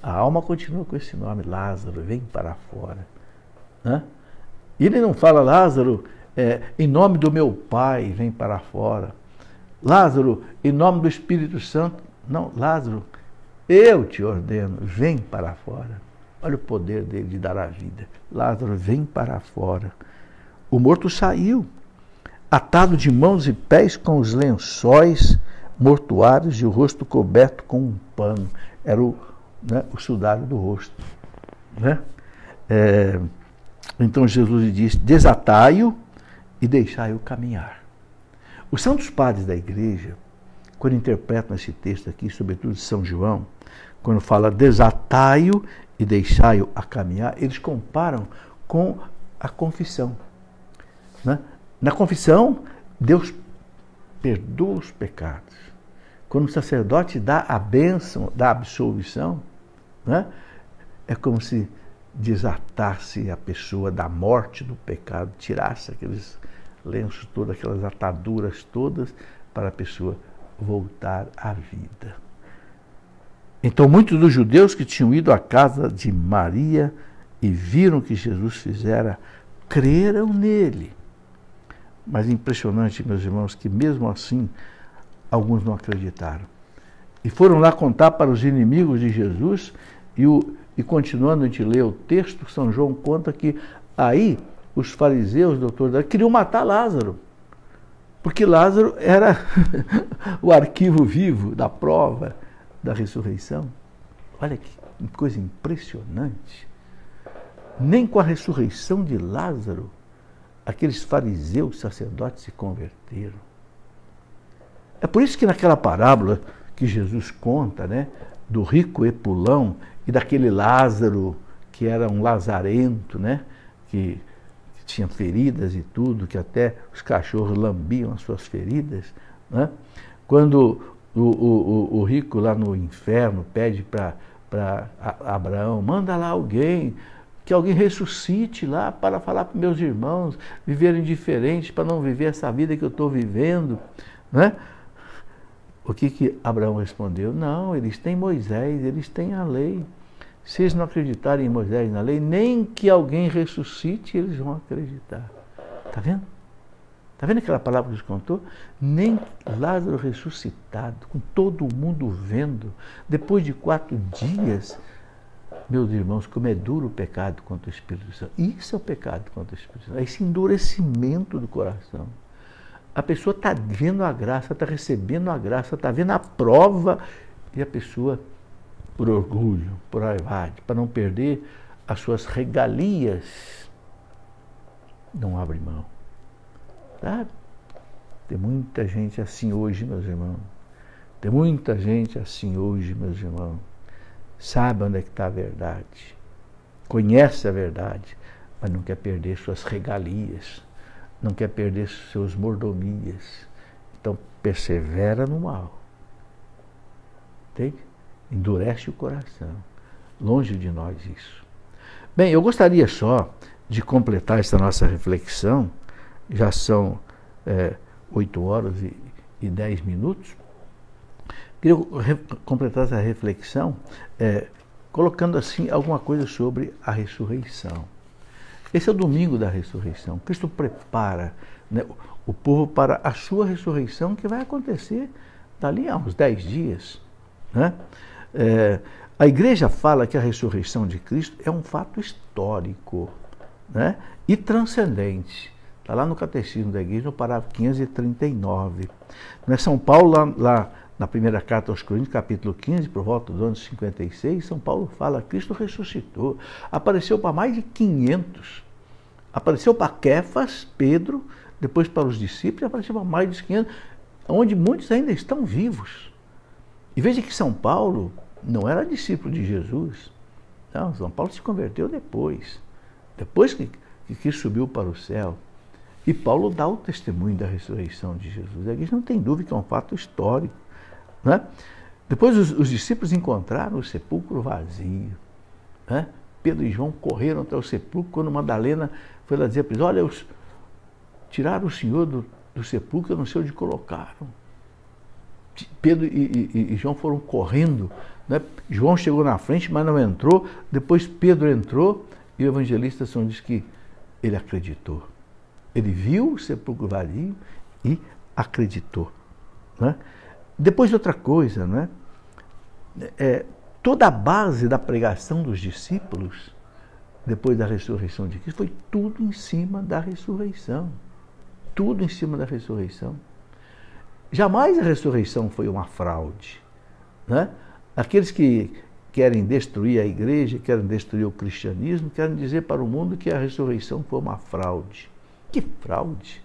A alma continua com esse nome. Lázaro, vem para fora. Né? E ele não fala, Lázaro, em nome do meu Pai, vem para fora. Lázaro, em nome do Espírito Santo. Não, Lázaro, eu te ordeno, vem para fora. Olha o poder dele de dar a vida. Lázaro, vem para fora. O morto saiu, atado de mãos e pés com os lençóis mortuários e o rosto coberto com um pano. Era o sudário do rosto. Né? Então Jesus lhe disse, desatai-o e deixai-o caminhar. Os santos padres da igreja, quando interpretam esse texto aqui, sobretudo de São João, quando fala desatai-o e deixai-o a caminhar, eles comparam com a confissão. Né? Na confissão, Deus perdoa os pecados. Quando o sacerdote dá a bênção da absolvição, né? É como se desatasse a pessoa da morte do pecado, tirasse aqueles lenços todos, aquelas ataduras todas, para a pessoa voltar à vida. Então, muitos dos judeus que tinham ido à casa de Maria e viram o que Jesus fizera, creram nele. Mas impressionante, meus irmãos, que mesmo assim, alguns não acreditaram. E foram lá contar para os inimigos de Jesus, e continuando a gente ler o texto, São João conta que aí os fariseus, doutor, queriam matar Lázaro. Porque Lázaro era o arquivo vivo da prova da ressurreição. Olha que coisa impressionante. Nem com a ressurreição de Lázaro, aqueles fariseus sacerdotes se converteram. É por isso que naquela parábola que Jesus conta, né, do rico Epulão e daquele Lázaro, que era um lazarento, né, que tinha feridas e tudo, que até os cachorros lambiam as suas feridas, né? Quando o rico lá no inferno pede para Abraão, manda lá alguém, que alguém ressuscite lá para falar para meus irmãos viverem diferente, para não viver essa vida que eu estou vivendo, né? O que Abraão respondeu? Não, eles têm Moisés, eles têm a lei. Se eles não acreditarem em Moisés na lei, nem que alguém ressuscite, eles vão acreditar. Está vendo? Está vendo aquela palavra que Jesus contou? Nem Lázaro ressuscitado, com todo mundo vendo, depois de 4 dias, meus irmãos, como é duro o pecado contra o Espírito Santo. Isso é o pecado contra o Espírito Santo, é esse endurecimento do coração. A pessoa está vendo a graça, está recebendo a graça, está vendo a prova, e a pessoa, por orgulho, por vaidade, para não perder as suas regalias, não abre mão. Sabe? Tem muita gente assim hoje, meus irmãos. Tem muita gente assim hoje, meus irmãos. Sabe onde é que está a verdade. Conhece a verdade, mas não quer perder suas regalias. Não quer perder seus mordomias. Então, persevera no mal. Entende? Endurece o coração. Longe de nós isso. Bem, eu gostaria só de completar essa nossa reflexão. Já são 8 horas e 10 minutos. Queria completar essa reflexão colocando assim alguma coisa sobre a ressurreição. Esse é o domingo da ressurreição. Cristo prepara, né, o povo para a sua ressurreição, que vai acontecer dali a uns 10 dias. Né? A igreja fala que a ressurreição de Cristo é um fato histórico, né, e transcendente. Está lá no Catecismo da Igreja, no parágrafo 539. Né, São Paulo, lá na primeira carta aos Coríntios, capítulo 15, por volta do ano 56, São Paulo fala: Cristo ressuscitou, apareceu para mais de 500. Apareceu para Quefas, Pedro, depois para os discípulos, e apareceu para mais de 500, onde muitos ainda estão vivos. E veja que São Paulo não era discípulo de Jesus. Não, São Paulo se converteu depois que subiu para o céu. E Paulo dá o testemunho da ressurreição de Jesus. Aqui não tem dúvida que é um fato histórico. Né? Depois os discípulos encontraram o sepulcro vazio. Né? Pedro e João correram até o sepulcro, quando Madalena foi lá dizer para eles, olha, tiraram o Senhor do sepulcro, eu não sei onde colocaram. Pedro e João foram correndo. Né? João chegou na frente, mas não entrou. Depois Pedro entrou e o evangelista São diz que ele acreditou. Ele viu o sepulcro vazio e acreditou. Né? Depois outra coisa, né? Toda a base da pregação dos discípulos, depois da ressurreição de Cristo, foi tudo em cima da ressurreição. Tudo em cima da ressurreição. Jamais a ressurreição foi uma fraude. Né? Aqueles que querem destruir a igreja, querem destruir o cristianismo, querem dizer para o mundo que a ressurreição foi uma fraude. Que fraude?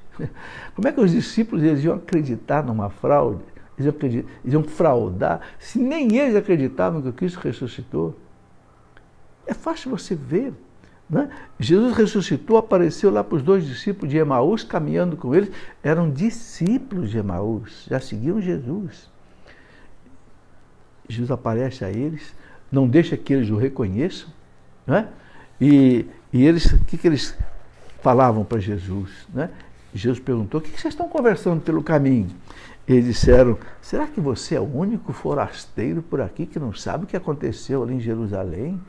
Como é que os discípulos eles iam acreditar numa fraude? Eles iam fraudar, se nem eles acreditavam que Cristo ressuscitou. É fácil você ver. Né? Jesus ressuscitou, apareceu lá para os 2 discípulos de Emaús, caminhando com eles. Eram discípulos de Emaús, já seguiam Jesus. Jesus aparece a eles, não deixa que eles o reconheçam. Né? E eles, o que eles falavam para Jesus? Né? Jesus perguntou, o que vocês estão conversando pelo caminho? Eles disseram, será que você é o único forasteiro por aqui que não sabe o que aconteceu ali em Jerusalém?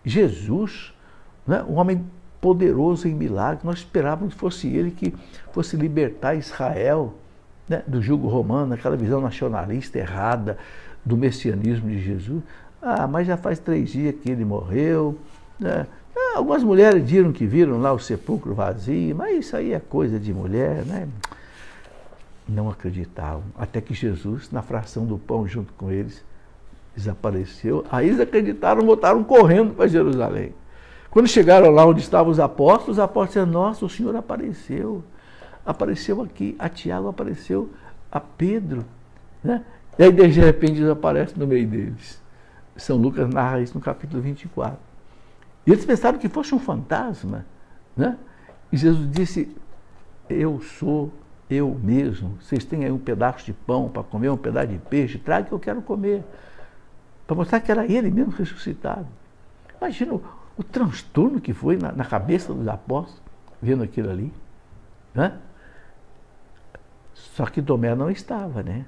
Jesus, né, um homem poderoso em milagres, nós esperávamos que fosse ele que fosse libertar Israel, né, do jugo romano, aquela visão nacionalista errada do messianismo de Jesus. Mas já faz 3 dias que ele morreu. Né? Algumas mulheres viram que viram lá o sepulcro vazio, mas isso aí é coisa de mulher, né? Não acreditavam, até que Jesus, na fração do pão junto com eles, desapareceu. Aí eles acreditaram, voltaram correndo para Jerusalém. Quando chegaram lá onde estavam os apóstolos disseram, nossa, o Senhor apareceu aqui, a Tiago apareceu, a Pedro, né? E aí de repente desaparece no meio deles. São Lucas narra isso no capítulo 24. E eles pensaram que fosse um fantasma, né? E Jesus disse, eu sou eu mesmo. Vocês têm aí um pedaço de pão para comer, um pedaço de peixe, traga que eu quero comer. Para mostrar que era ele mesmo ressuscitado. Imagina o transtorno que foi na cabeça dos apóstolos, vendo aquilo ali. Né? Só que Tomé não estava, né?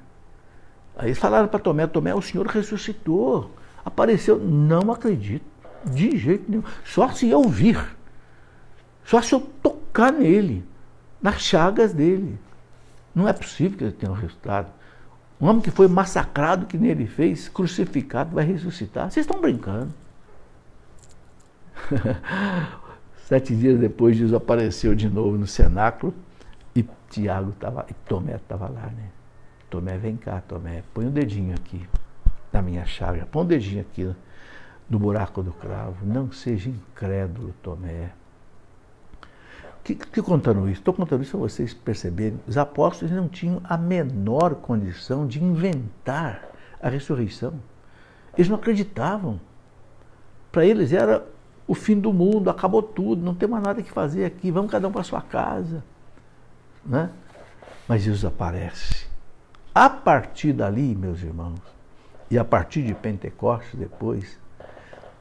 Aí eles falaram para Tomé, o Senhor ressuscitou, apareceu. Não acredito, de jeito nenhum. Só se eu vir, só se eu tocar nele, nas chagas dele. Não é possível que ele tenha ressuscitado. Um homem que foi massacrado, que nem ele fez, crucificado, vai ressuscitar. Vocês estão brincando. 7 dias depois, Jesus apareceu de novo no cenáculo e Tiago estava, e Tomé estava lá, né? Tomé, vem cá, Tomé, põe o dedinho aqui na minha chaga, põe o dedinho aqui no buraco do cravo. Não seja incrédulo, Tomé. Que contando isso? Estou contando isso para vocês perceberem. Os apóstolos não tinham a menor condição de inventar a ressurreição. Eles não acreditavam. Para eles era o fim do mundo, acabou tudo, não tem mais nada que fazer aqui, vamos cada um para a sua casa. Né? Mas Jesus aparece. A partir dali, meus irmãos, e a partir de Pentecostes depois,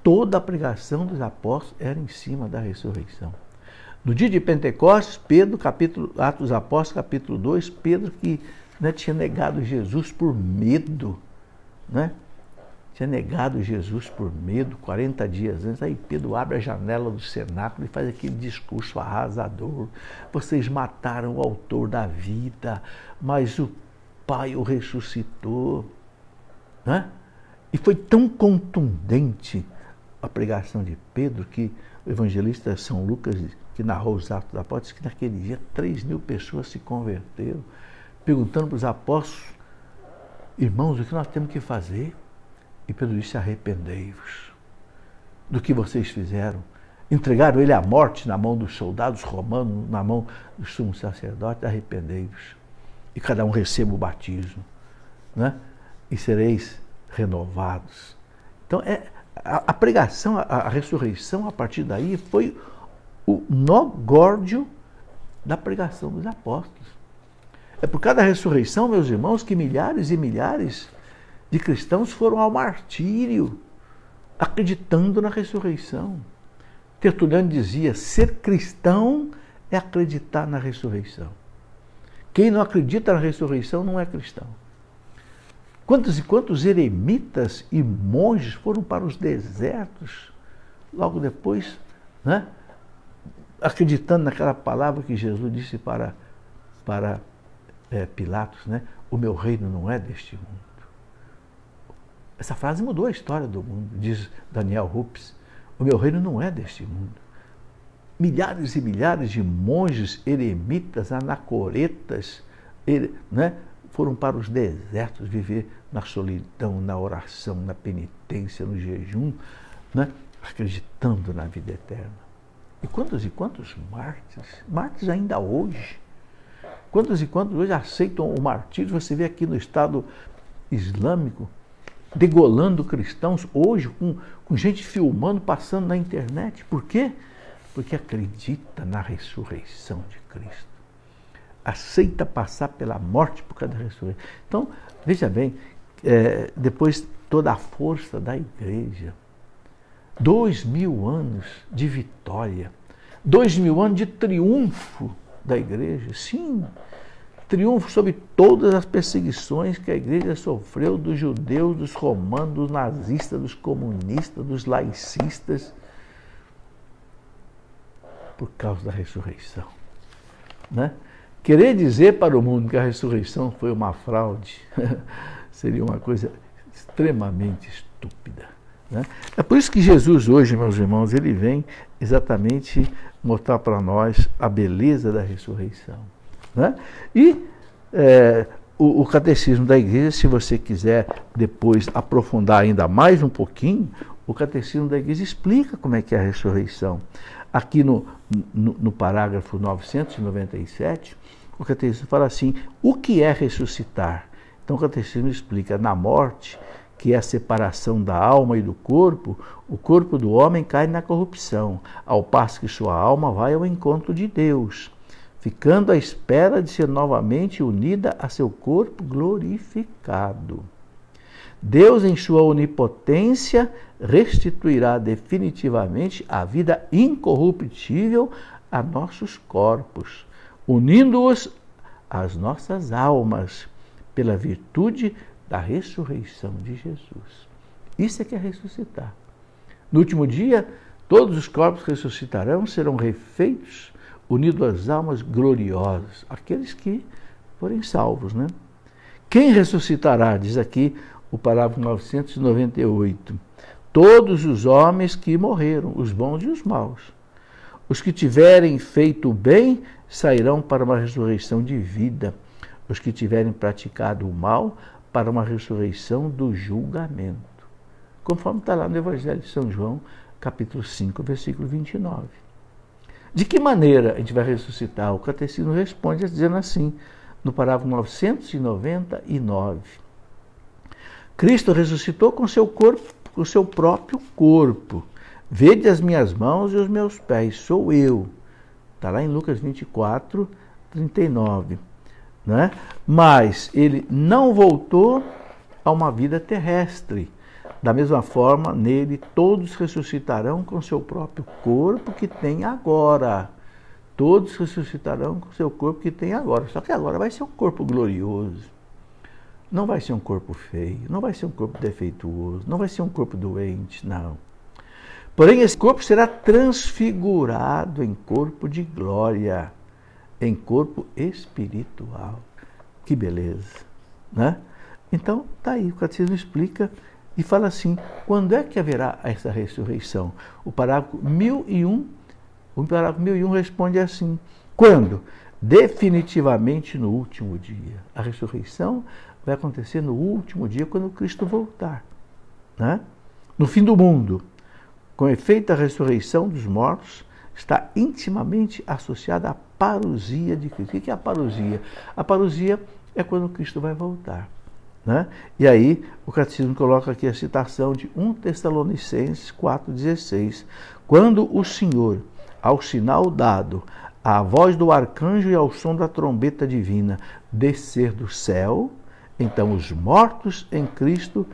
toda a pregação dos apóstolos era em cima da ressurreição. No dia de Pentecostes, Pedro, Atos dos Apóstolos, capítulo 2, Pedro que, né, tinha negado Jesus por medo, né? Tinha negado Jesus por medo 40 dias antes. Aí Pedro abre a janela do cenáculo e faz aquele discurso arrasador. Vocês mataram o autor da vida, mas o Pai o ressuscitou. Né? E foi tão contundente a pregação de Pedro que o evangelista São Lucas, que narrou os Atos dos Apóstolos, que naquele dia 3.000 pessoas se converteram, perguntando para os apóstolos, irmãos, o que nós temos que fazer? E Pedro disse, arrependei-vos do que vocês fizeram. Entregaram ele à morte na mão dos soldados romanos, na mão dos sumos sacerdotes. Arrependei-vos e cada um receba o batismo, né? E sereis renovados. Então, a pregação, a ressurreição, a partir daí, foi o nó górdio da pregação dos apóstolos. É por causa da ressurreição, meus irmãos, que milhares e milhares de cristãos foram ao martírio, acreditando na ressurreição. Tertuliano dizia, ser cristão é acreditar na ressurreição. Quem não acredita na ressurreição não é cristão. Quantos e quantos eremitas e monges foram para os desertos, logo depois, né, acreditando naquela palavra que Jesus disse para Pilatos, né? O meu reino não é deste mundo. Essa frase mudou a história do mundo, diz Daniel Rupes. O meu reino não é deste mundo. Milhares e milhares de monges, eremitas, anacoretas, né, foram para os desertos viver na solidão, na oração, na penitência, no jejum, né, acreditando na vida eterna. E quantos mártires ainda hoje, quantos e quantos hoje aceitam o martírio? Você vê aqui no Estado Islâmico, degolando cristãos hoje, com gente filmando, passando na internet. Por quê? Porque acredita na ressurreição de Cristo. Aceita passar pela morte por causa da ressurreição. Então, veja bem, depois toda a força da igreja, 2000 anos de vitória, 2000 anos de triunfo da igreja, sim, triunfo sobre todas as perseguições que a igreja sofreu dos judeus, dos romanos, dos nazistas, dos comunistas, dos laicistas, por causa da ressurreição, né? Querer dizer para o mundo que a ressurreição foi uma fraude seria uma coisa extremamente estúpida, né? É por isso que Jesus hoje, meus irmãos, ele vem exatamente mostrar para nós a beleza da ressurreição, né? E o catecismo da igreja, se você quiser depois aprofundar ainda mais um pouquinho, o catecismo da igreja explica como é que é a ressurreição. Aqui no parágrafo 997, o catecismo fala assim, o que é ressuscitar? Então o catecismo explica, na morte, que é a separação da alma e do corpo, o corpo do homem cai na corrupção, ao passo que sua alma vai ao encontro de Deus, ficando à espera de ser novamente unida a seu corpo glorificado. Deus, em sua onipotência, restituirá definitivamente a vida incorruptível a nossos corpos, unindo-os às nossas almas, pela virtude da ressurreição de Jesus. Isso é que é ressuscitar. No último dia, todos os corpos ressuscitarão, serão refeitos, unidos às almas gloriosas, aqueles que forem salvos, né? Quem ressuscitará, diz aqui o parágrafo 998, todos os homens que morreram, os bons e os maus. Os que tiverem feito o bem sairão para uma ressurreição de vida. Os que tiverem praticado o mal para uma ressurreição do julgamento. Conforme está lá no Evangelho de São João, capítulo 5, versículo 29. De que maneira a gente vai ressuscitar? O catecismo responde dizendo assim, no parágrafo 999. Cristo ressuscitou com seu corpo, com seu próprio corpo. Vede as minhas mãos e os meus pés, sou eu. Está lá em Lucas 24, 39. Né? Mas ele não voltou a uma vida terrestre. Da mesma forma, nele todos ressuscitarão com seu próprio corpo que tem agora. Todos ressuscitarão com seu corpo que tem agora. Só que agora vai ser um corpo glorioso. Não vai ser um corpo feio, não vai ser um corpo defeituoso, não vai ser um corpo doente, não. Porém, esse corpo será transfigurado em corpo de glória, em corpo espiritual. Que beleza, né? Então, está aí, o catecismo explica e fala assim, quando é que haverá essa ressurreição? O parágrafo 1001 responde assim, quando? Definitivamente no último dia. A ressurreição vai acontecer no último dia, quando Cristo voltar, né? No fim do mundo. Com efeito, a ressurreição dos mortos está intimamente associada à parousia de Cristo. O que é a parousia? A parousia é quando Cristo vai voltar. Né? E aí, o Catecismo coloca aqui a citação de 1 Tessalonicenses 4,16. Quando o Senhor, ao sinal dado, à voz do arcanjo e ao som da trombeta divina, descer do céu, então os mortos em Cristo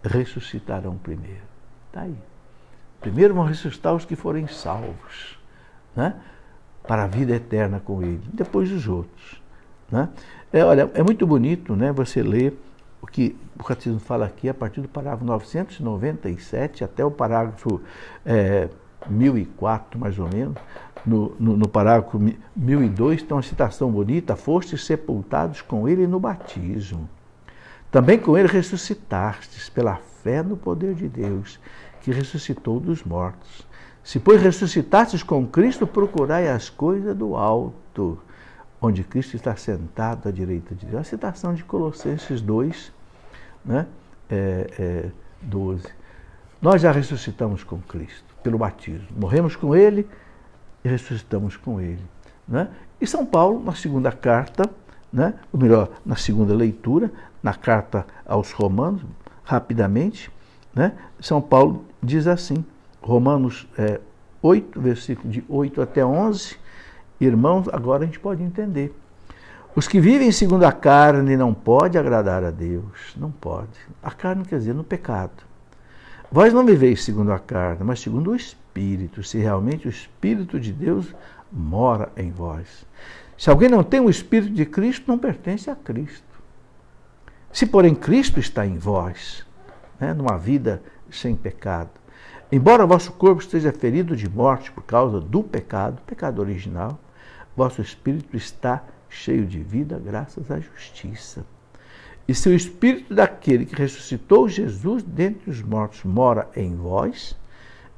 ressuscitarão primeiro. Está aí. Primeiro vão ressuscitar os que forem salvos, né? Para a vida eterna com Ele. Depois os outros. Né? Olha, é muito bonito, né, você ler o que o Catecismo fala aqui a partir do parágrafo 997 até o parágrafo 1004, mais ou menos. No parágrafo 1002 tem uma citação bonita: fostes sepultados com Ele no batismo. Também com Ele ressuscitastes pela fé no poder de Deus, que ressuscitou dos mortos. Se, pois, ressuscitastes com Cristo, procurai as coisas do alto, onde Cristo está sentado à direita de Deus. A citação de Colossenses 2, né? 12. Nós já ressuscitamos com Cristo, pelo batismo. Morremos com Ele e ressuscitamos com Ele. Né? E São Paulo, na segunda carta, né? Ou melhor, na segunda leitura, na carta aos Romanos, rapidamente, né? São Paulo diz assim, Romanos 8, versículo de 8 até 11, irmãos, agora a gente pode entender. Os que vivem segundo a carne não podem agradar a Deus, não pode. A carne quer dizer no pecado. Vós não viveis segundo a carne, mas segundo o Espírito, se realmente o Espírito de Deus mora em vós. Se alguém não tem o Espírito de Cristo, não pertence a Cristo. Se, porém, Cristo está em vós, né, numa vida sem pecado, embora vosso corpo esteja ferido de morte por causa do pecado, pecado original, vosso espírito está cheio de vida graças à justiça. E se o Espírito daquele que ressuscitou Jesus dentre os mortos mora em vós,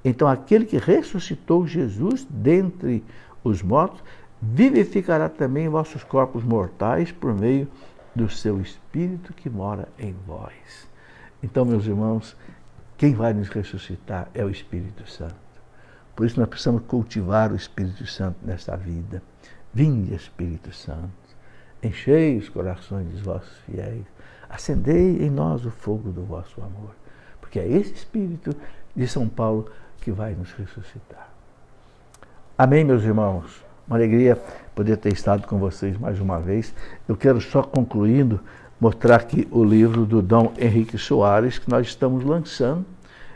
então aquele que ressuscitou Jesus dentre os mortos vivificará também vossos corpos mortais por meio do seu Espírito que mora em vós. Então, meus irmãos, quem vai nos ressuscitar é o Espírito Santo. Por isso nós precisamos cultivar o Espírito Santo nesta vida. Vinde, Espírito Santo, enchei os corações dos vossos fiéis, acendei em nós o fogo do vosso amor. Porque é esse Espírito de São Paulo que vai nos ressuscitar. Amém, meus irmãos? Uma alegria poder ter estado com vocês mais uma vez. Eu quero só, concluindo, mostrar aqui o livro do Dom Henrique Soares, que nós estamos lançando.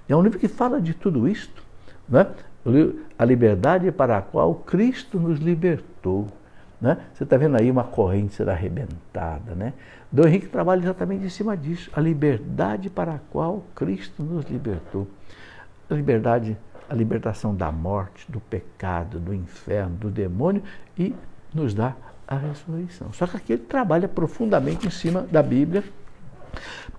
É um livro que fala de tudo isto, né? O livro, A Liberdade para a Qual Cristo nos Libertou. Né? Você está vendo aí uma corrente ser arrebentada. Né? Dom Henrique trabalha exatamente em cima disso. A liberdade para a qual Cristo nos libertou. A liberdade, a libertação da morte, do pecado, do inferno, do demônio, e nos dá a ressurreição. Só que aqui ele trabalha profundamente em cima da Bíblia,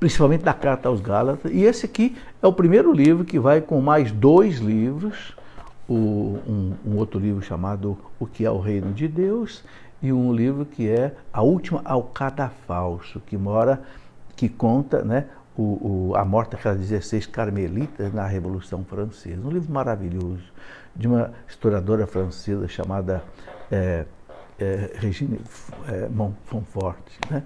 principalmente da Carta aos Gálatas, e esse aqui é o primeiro livro que vai com mais 2 livros, um outro livro chamado O que é o Reino de Deus, e um livro que é A Última ao Cadafalso, que conta, né, a morte daquelas 16 carmelitas na Revolução Francesa. Um livro maravilhoso, de uma historiadora francesa chamada Regine Montfort. Né?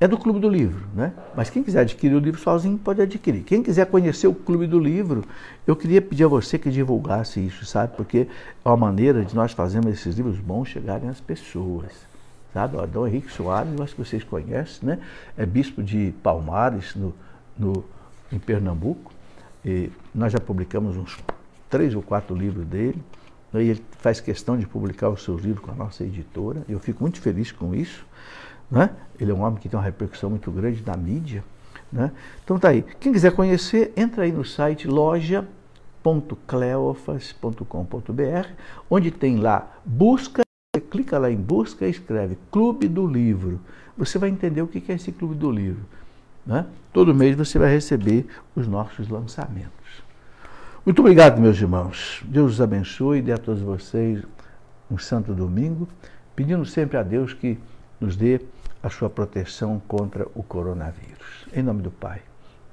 É do Clube do Livro, né? Mas quem quiser adquirir o livro sozinho pode adquirir. Quem quiser conhecer o Clube do Livro, eu queria pedir a você que divulgasse isso, sabe? Porque é uma maneira de nós fazermos esses livros bons chegarem às pessoas, sabe? O Dom Henrique Soares, eu acho que vocês conhecem, né? É bispo de Palmares, em Pernambuco. E nós já publicamos uns 3 ou 4 livros dele. E ele faz questão de publicar os seus livros com a nossa editora. Eu fico muito feliz com isso. Né? Ele é um homem que tem uma repercussão muito grande na mídia. Né? Então tá aí. Quem quiser conhecer, entra aí no site loja.cleofas.com.br, onde tem lá busca, você clica lá em busca e escreve Clube do Livro. Você vai entender o que é esse Clube do Livro. Né? Todo mês você vai receber os nossos lançamentos. Muito obrigado, meus irmãos. Deus os abençoe e dê a todos vocês um santo domingo, pedindo sempre a Deus que nos dê a sua proteção contra o coronavírus. Em nome do Pai,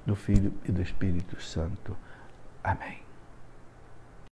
do Filho e do Espírito Santo. Amém.